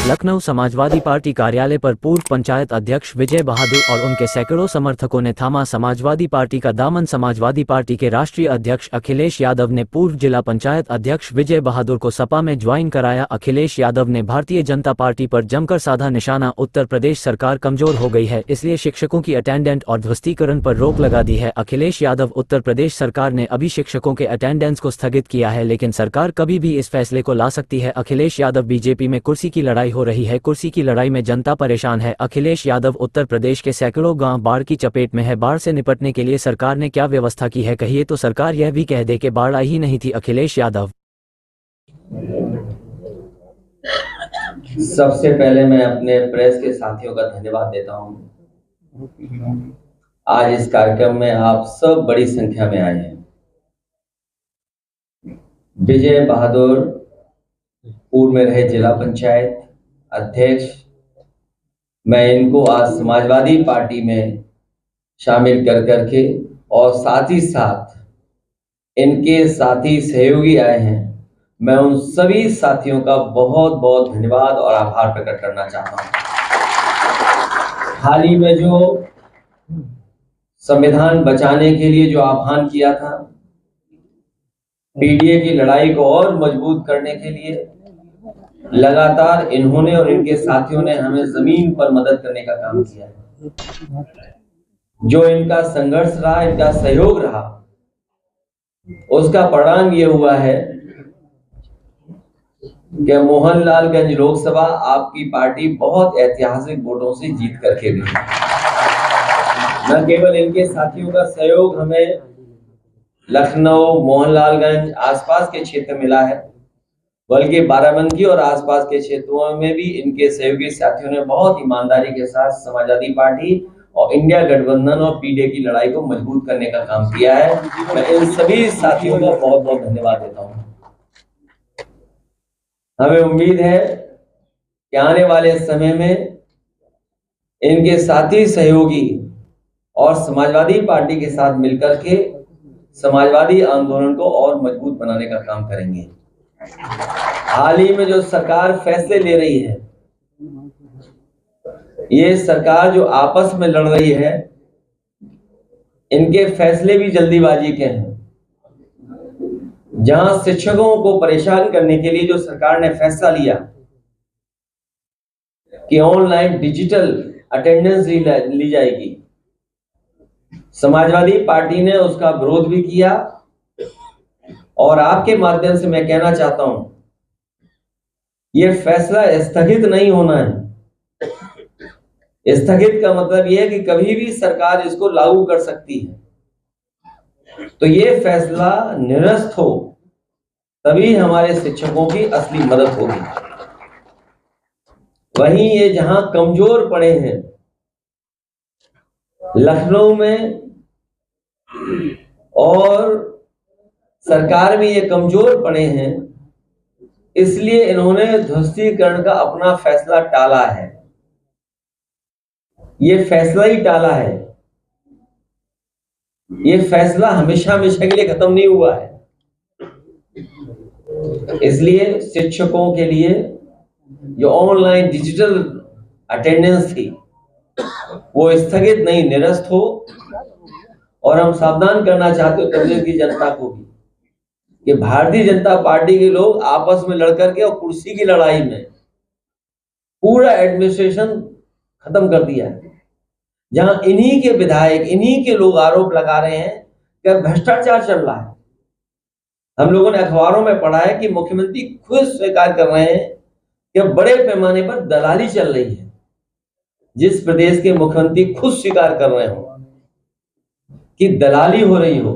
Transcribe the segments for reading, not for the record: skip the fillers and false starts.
Lucknow Samajwadi party कार्यालय पर पूर्व पंचायत अध्यक्ष विजय बहादुर और उनके सैकड़ों समर्थकों ने थामा समाजवादी पार्टी का दामन। समाजवादी पार्टी के राष्ट्रीय अध्यक्ष अखिलेश यादव ने पूर्व जिला पंचायत अध्यक्ष विजय बहादुर को सपा में ज्वाइन कराया। अखिलेश यादव ने भारतीय जनता पार्टी पर जमकर साधा निशाना। उत्तर प्रदेश सरकार कमजोर हो गई है, इसलिए शिक्षकों की अटेंडेंस और ध्वस्तीकरण पर रोक लगा दी है। अखिलेश यादव उत्तर प्रदेश सरकार ने अभी शिक्षकों के अटेंडेंस को स्थगित किया है, लेकिन सरकार कभी भी इस फैसले को ला सकती है। अखिलेश यादव बीजेपी में कुर्सी की लड़ाई हो रही है, कुर्सी की लड़ाई में जनता परेशान है। अखिलेश यादव उत्तर प्रदेश के सैकड़ों गांव बाढ़ की चपेट में है। बाढ़ से निपटने के लिए सरकार ने क्या व्यवस्था की है, कहिए तो सरकार यह भी कह दे कि बाढ़ आई ही नहीं थी। अखिलेश यादव। सबसे पहले मैं अपने प्रेस के साथियों का धन्यवाद देता हूं। आज इस कार्यक्रम में आप सब बड़ी संख्या में आए हैं। विजय बहादुर पूर्व में रहे जिला पंचायत अध्यक्ष, मैं इनको आज समाजवादी पार्टी में शामिल कर करके और साथ ही साथ इनके साथी सहयोगी आए हैं, मैं उन सभी साथियों का बहुत बहुत धन्यवाद और आभार प्रकट करना चाहता हूं। हाल ही में जो संविधान बचाने के लिए जो आह्वान किया था, पीडीए की लड़ाई को और मजबूत करने के लिए लगातार इन्होंने और इनके साथियों ने हमें जमीन पर मदद करने का काम किया है। जो इनका संघर्ष रहा, इनका सहयोग रहा, उसका परिणाम ये हुआ है कि मोहनलालगंज लोकसभा आपकी पार्टी बहुत ऐतिहासिक वोटों से जीत करके गई। न केवल इनके साथियों का सहयोग हमें लखनऊ, मोहनलालगंज आसपास के क्षेत्र मिला है, बल्कि बाराबंकी और आसपास के क्षेत्रों में भी इनके सहयोगी साथियों ने बहुत ईमानदारी के साथ समाजवादी पार्टी और इंडिया गठबंधन और पीडीए की लड़ाई को मजबूत करने का काम किया है। मैं इन सभी साथियों का बहुत बहुत धन्यवाद देता हूं। हमें उम्मीद है कि आने वाले समय में इनके साथी सहयोगी और समाजवादी पार्टी के साथ मिलकर के समाजवादी आंदोलन को और मजबूत बनाने का काम करेंगे। हाल ही में जो सरकार फैसले ले रही है, ये सरकार जो आपस में लड़ रही है, इनके फैसले भी जल्दीबाजी के हैं। जहां शिक्षकों को परेशान करने के लिए जो सरकार ने फैसला लिया कि ऑनलाइन डिजिटल अटेंडेंस ली जाएगी, समाजवादी पार्टी ने उसका विरोध भी किया। और आपके माध्यम से मैं कहना चाहता हूं, यह फैसला स्थगित नहीं होना है। स्थगित का मतलब यह है कि कभी भी सरकार इसको लागू कर सकती है। तो यह फैसला निरस्त हो, तभी हमारे शिक्षकों की असली मदद होगी। वहीं ये जहां कमजोर पड़े हैं, लखनऊ में और सरकार में ये कमजोर पड़े हैं, इसलिए इन्होंने ध्वस्तीकरण का अपना फैसला टाला है। ये फैसला ही टाला है, ये फैसला हमेशा हमेशा के लिए खत्म नहीं हुआ है। इसलिए शिक्षकों के लिए जो ऑनलाइन डिजिटल अटेंडेंस थी, वो स्थगित नहीं, निरस्त हो। और हम सावधान करना चाहते हो प्रदेश की जनता को भी कि भारतीय जनता पार्टी के लोग आपस में लड़कर के और कुर्सी की लड़ाई में पूरा एडमिनिस्ट्रेशन खत्म कर दिया है। जहां इन्हीं के विधायक, इन्हीं के लोग आरोप लगा रहे हैं कि भ्रष्टाचार चल रहा है। हम लोगों ने अखबारों में पढ़ा है कि मुख्यमंत्री खुद स्वीकार कर रहे हैं कि बड़े पैमाने पर दलाली चल रही है। जिस प्रदेश के मुख्यमंत्री खुद स्वीकार कर रहे हो कि दलाली हो रही हो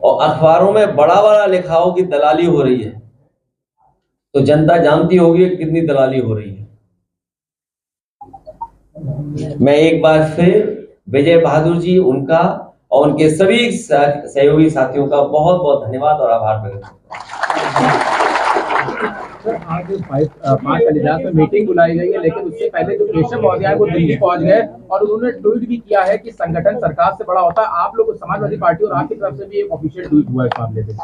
और अखबारों में बड़ा बड़ा लिखा हो कि दलाली हो रही है, तो जनता जानती होगी कितनी दलाली हो रही है। मैं एक बार फिर विजय बहादुर जी, उनका और उनके सभी सहयोगी साथियों का बहुत बहुत धन्यवाद और आभार प्रकट करता हूं। आज 5 अलीजाज में मीटिंग बुलाई गई है, लेकिन उससे पहले जो केशव महोदय है वो दिल्ली पहुंच गए और उन्होंने ट्वीट भी किया है कि संगठन सरकार से बड़ा होता है। आप लोग समाजवादी पार्टी और आपकी तरफ से भी एक ऑफिशियल ट्वीट हुआ है इस मामले में।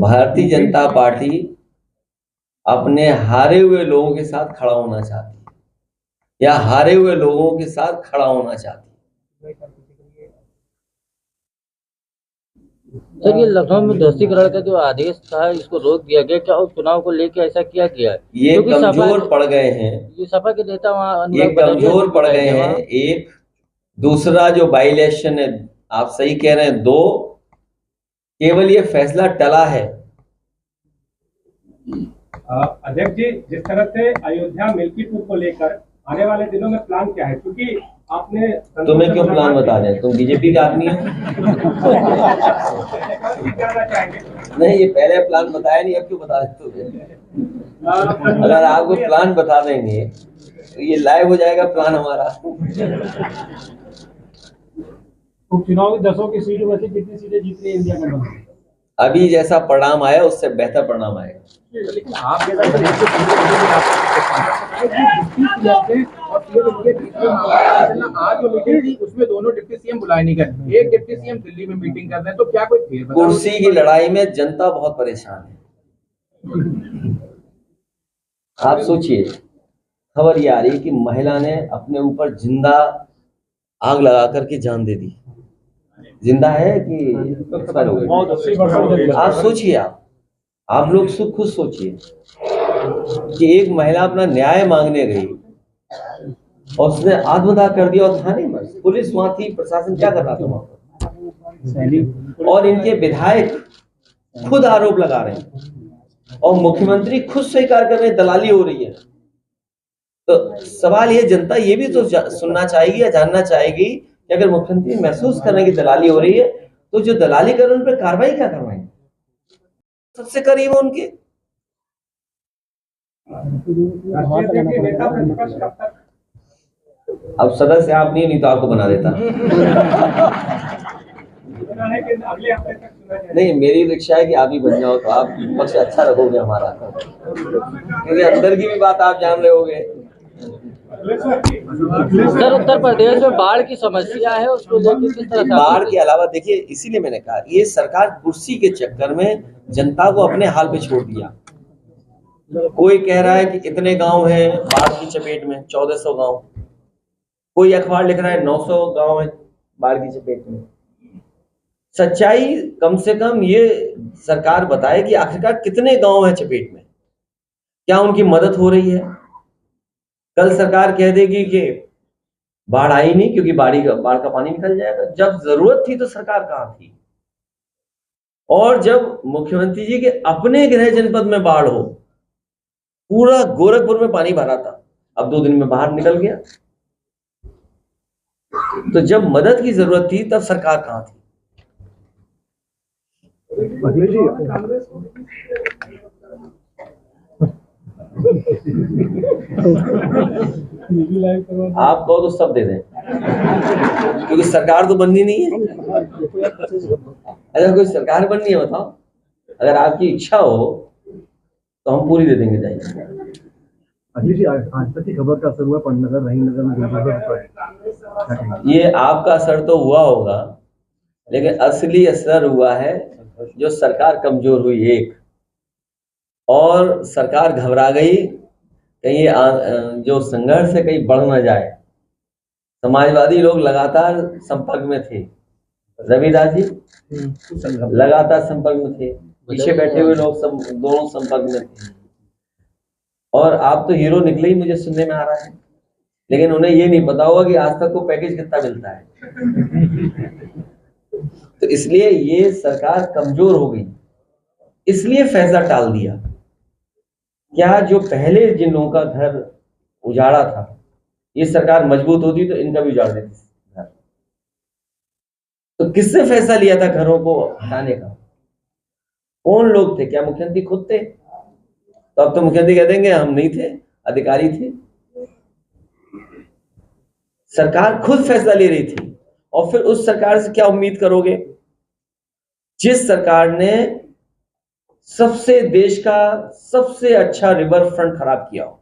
भारतीय जनता पार्टी अपने हारे हुए लोगों के साथ खड़ा होना चाहती है या हारे हुए लोगों के साथ खड़ा होना चाहती है। सर, ये लखनऊ में ध्वस्तीकरण का जो आदेश था इसको रोक दिया गया, क्या उस चुनाव को लेकर ऐसा किया गया है? ये क्योंकि कमजोर पड़ गए हैं, ये सपा के नेता वहाँ ये अनुराग पटेल कमजोर भी पड़ गए गए थे हैं। वहाँ। एक दूसरा जो बाई इलेक्शन है, आप सही कह रहे हैं, 2 केवल ये फैसला टला है। अध्यक्ष जी, जिस तरह से अयोध्या मिल्कीपुर को लेकर आने वाले दिनों में प्लान क्या है, क्योंकि आपने तुम्हें क्यों प्लान बता दें, तुम बीजेपी का आदमी हो। नहीं, ये पहले प्लान बताया नहीं, अब क्यों बता देते हो? अगर आपको प्लान बता देंगे तो ये लाइव हो जाएगा प्लान हमारा। उपचुनाव में 10 की सीटों में से कितनी सीटें जीत रही है इंडिया गठबंधन? अभी जैसा परिणाम आया उससे बेहतर परिणाम आएगा। लेकिन आप जैसा प्रदेश के आज जो मीटिंग थी उसमें दोनों डिप्टी सीएम बुलाए नहीं गए, एक डिप्टी सीएम दिल्ली में मीटिंग कर रहे हैं, तो क्या कोई फेरबदल? कुर्सी की लड़ाई में जनता बहुत परेशान है। आप सोचिए, खबर ये आ रही है कि महिला ने अपने ऊपर जिंदा आग लगा करके जान दे दी। जिंदा है कि एक्सपायर हो गई? आप सोचिए, आप लोग खुद सोचिए कि एक महिला अपना न्याय मांगने गई और उसने आत्मदाह कर दिया और था नहीं, बस पुलिस वहां थी, प्रशासन क्या कर रहा था वहां पर? और इनके विधायक खुद आरोप लगा रहे हैं और मुख्यमंत्री खुद स्वीकार कर रहे हैं दलाली हो रही है। तो सवाल ये, जनता ये भी तो सुनना चाहेगी या जानना चाहेगी कि अगर मुख्यमंत्री महसूस कर रहे हैं कि दलाली हो रही है तो जो दलाली कर रहे हैं उन पर कार्रवाई क्या करवाएंगे? सबसे करीब है उनके। अब सदस्य आप नहीं तो आपको बना देता। नहीं, मेरी इच्छा है कि आप ही बन जाओ, तो आप पक्ष अच्छा रखोगे हमारा, क्योंकि अंदर की भी बात आप जान रहे होगे। सर, उत्तर प्रदेश में बाढ़ की समस्या है, उसको लेकर किस तरह से? बाढ़ के अलावा देखिए, इसीलिए मैंने कहा ये सरकार कुर्सी के चक्कर में जनता को अपने हाल पे छोड़ दिया। कोई कह रहा है कि इतने गांव हैं बाढ़ की चपेट में, 1400 गांव। कोई अखबार लिख रहा है 900 गांव है बाढ़ की चपेट में। सच्चाई कम से कम ये सरकार बताए कि आखिरकार कितने गांव हैं चपेट में, क्या उनकी मदद हो रही है। कल सरकार कह देगी कि बाढ़ आई नहीं क्योंकि बाढ़ का पानी निकल जाएगा। जब जरूरत थी तो सरकार कहां थी? और जब मुख्यमंत्री जी के अपने गृह जनपद में बाढ़ हो, पूरा गोरखपुर में पानी भरा था, अब 2 दिन में बाहर निकल गया। तो जब मदद की जरूरत थी तब सरकार कहां थी? आप कहो तो सब दे दें, क्योंकि सरकार तो बननी नहीं है। अगर कोई सरकार बननी है बताओ, अगर आपकी इच्छा हो तो हम पूरी दे देंगे। जाइए। अखिलेश जी, आज तक की खबर का असर हुआ पंतनगर रहीमनगर में? ये आपका असर तो हुआ होगा, लेकिन असली असर हुआ है जो सरकार कमजोर हुई एक, और सरकार घबरा गई कहीं जो संघर्ष है कहीं बढ़ न जाए। समाजवादी लोग लगातार संपर्क में थे, रविदास जी लगातार संपर्क में थे, पीछे बैठे हुए लोग दोनों संपर्क में थे। और आप तो हीरो निकले ही, मुझे सुनने में आ रहा है, लेकिन उन्हें ये नहीं पता होगा कि आज तक को पैकेज कितना मिलता है। तो इसलिए ये सरकार कमजोर हो गई, इसलिए फैसला टाल दिया। क्या जो पहले जिन लोगों का घर उजाड़ा था, ये सरकार मजबूत होती तो इनका भी उजाड़ देती घर। तो किसने फैसला लिया था घरों को हटाने का? कौन लोग थे? क्या मुख्यमंत्री खुद थे? तो अब तो मुख्यमंत्री कह देंगे हम नहीं थे, अधिकारी थे। सरकार खुद फैसला ले रही थी, और फिर उस सरकार से क्या उम्मीद करोगे जिस सरकार ने देश का सबसे अच्छा रिवर फ्रंट खराब किया हो।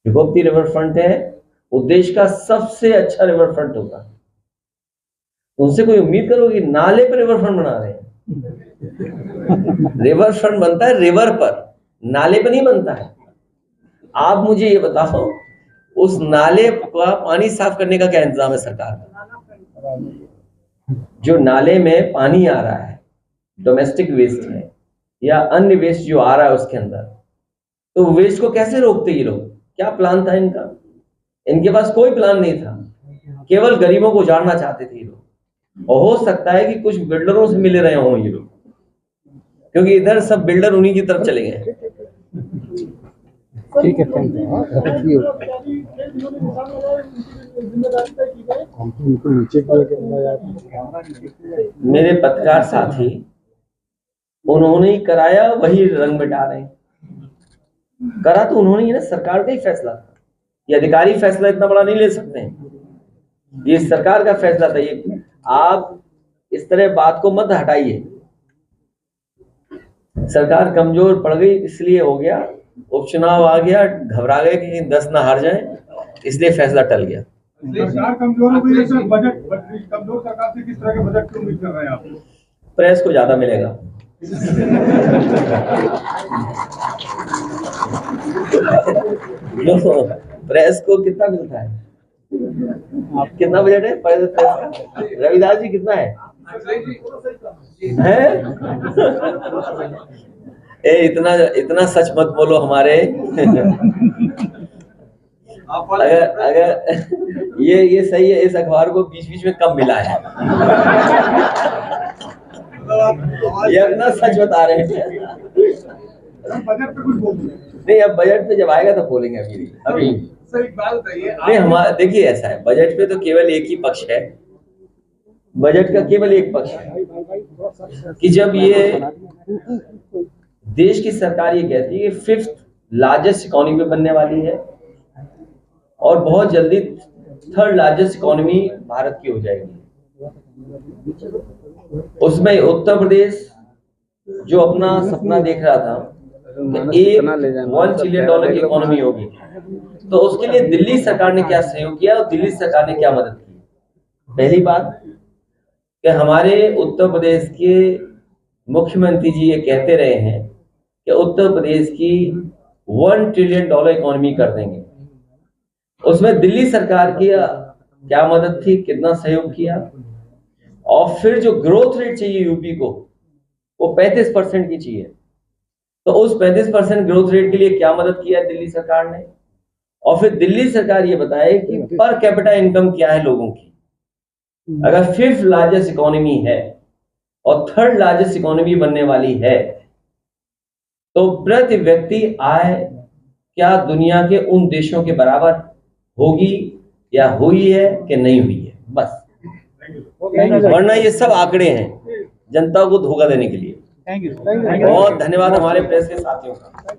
गोमती रिवर फ्रंट है, वो देश का सबसे अच्छा रिवर फ्रंट होगा। उनसे कोई उम्मीद करोगे? नाले पर रिवर फ्रंट बना रहे हैं। रिवर फ्रंट बनता है रिवर पर, नाले पे नहीं बनता है। आप मुझे ये बताओ, उस नाले का पानी साफ करने का क्या इंतजाम है सरकार का? जो नाले में पानी आ रहा है, डोमेस्टिक वेस्ट है या अन्य वेस्ट जो आ रहा है उसके अंदर, तो वेस्ट को कैसे रोकते ये लोग? क्या प्लान था इनका? इनके पास कोई प्लान नहीं था, केवल गरीबों को उजाड़ना चाहते थे ये लोग। और हो सकता है कि कुछ बिल्डरों से मिल रहे हों ये लोग, क्योंकि इधर सब बिल्डर उन्हीं की तरफ चले गए। ठीक है, थैंक यू। मेरे पत्रकार साथी, उन्होंने ही कराया, वही रंग में डाल रहे हैं। करा तो उन्होंने ही ना, सरकार का ही फैसला था। ये अधिकारी फैसला इतना बड़ा नहीं ले सकते हैं, ये सरकार का फैसला था। ये आप इस तरह बात को मत हटाइए। सरकार कमजोर पड़ गई, इसलिए हो गया, उपचुनाव आ गया, घबरा गए कि 10 ना हार जाएं, इसलिए फैसला टल गया। सरकार कमजोर हो गई है सर। बजट कमजोर सरकार से किस तरह के बजट की उम्मीद कर रहे हैं आप? प्रेस को ज्यादा मिलेगा। जो प्रेस को कितना मिलता है? कितना बजट है प्रेस का? रविदास जी कितना है? इतना सच मत बोलो हमारे। अगर ये सही है, इस अखबार को बीच बीच में कम मिला है। ये अपना सच बता रहे हैं। बजट पे कुछ बोल नहीं, अब बजट पे जब आएगा तो बोलेंगे। अभी सर एक बात बताइए, नहीं, हमारा देखिए ऐसा है, बजट पे तो केवल एक ही पक्ष है। बजट का केवल एक पक्ष है कि जब ये देश की सरकार ये कहती है कि 5th लार्जेस्ट इकोनॉमी बनने वाली है और बहुत जल्दी 3rd लार्जेस्ट इकोनॉमी भारत की हो जाएगी। उसमें उत्तर प्रदेश जो अपना सपना देख रहा था कि $1 ट्रिलियन की इकोनॉमी होगी, तो उसके लिए दिल्ली सरकार ने क्या सहयोग किया और दिल्ली सरकार ने क्या मदद की? पहली बात कि हमारे उत्तर प्रदेश के मुख्यमंत्री जी ये कहते रहे हैं कि उत्तर प्रदेश की $1 ट्रिलियन इकोनॉमी कर देंगे। उसमें दिल्ली सरकार की क्या मदद थी, कितना सहयोग किया? और फिर जो ग्रोथ रेट चाहिए यूपी को, वो 35% की चाहिए, तो उस 35% ग्रोथ रेट के लिए क्या मदद किया दिल्ली सरकार ने? और फिर दिल्ली सरकार ये बताए कि पर कैपिटा इनकम क्या है लोगों की। अगर 5th लार्जेस्ट इकोनॉमी है और 3rd लार्जेस्ट इकोनॉमी बनने वाली है, तो प्रति व्यक्ति आय क्या दुनिया के उन देशों के बराबर होगी या हुई है कि नहीं हुई है? बस, वरना ये सब आंकड़े हैं जनता को धोखा देने के लिए। बहुत धन्यवाद हमारे प्रेस के साथियों का।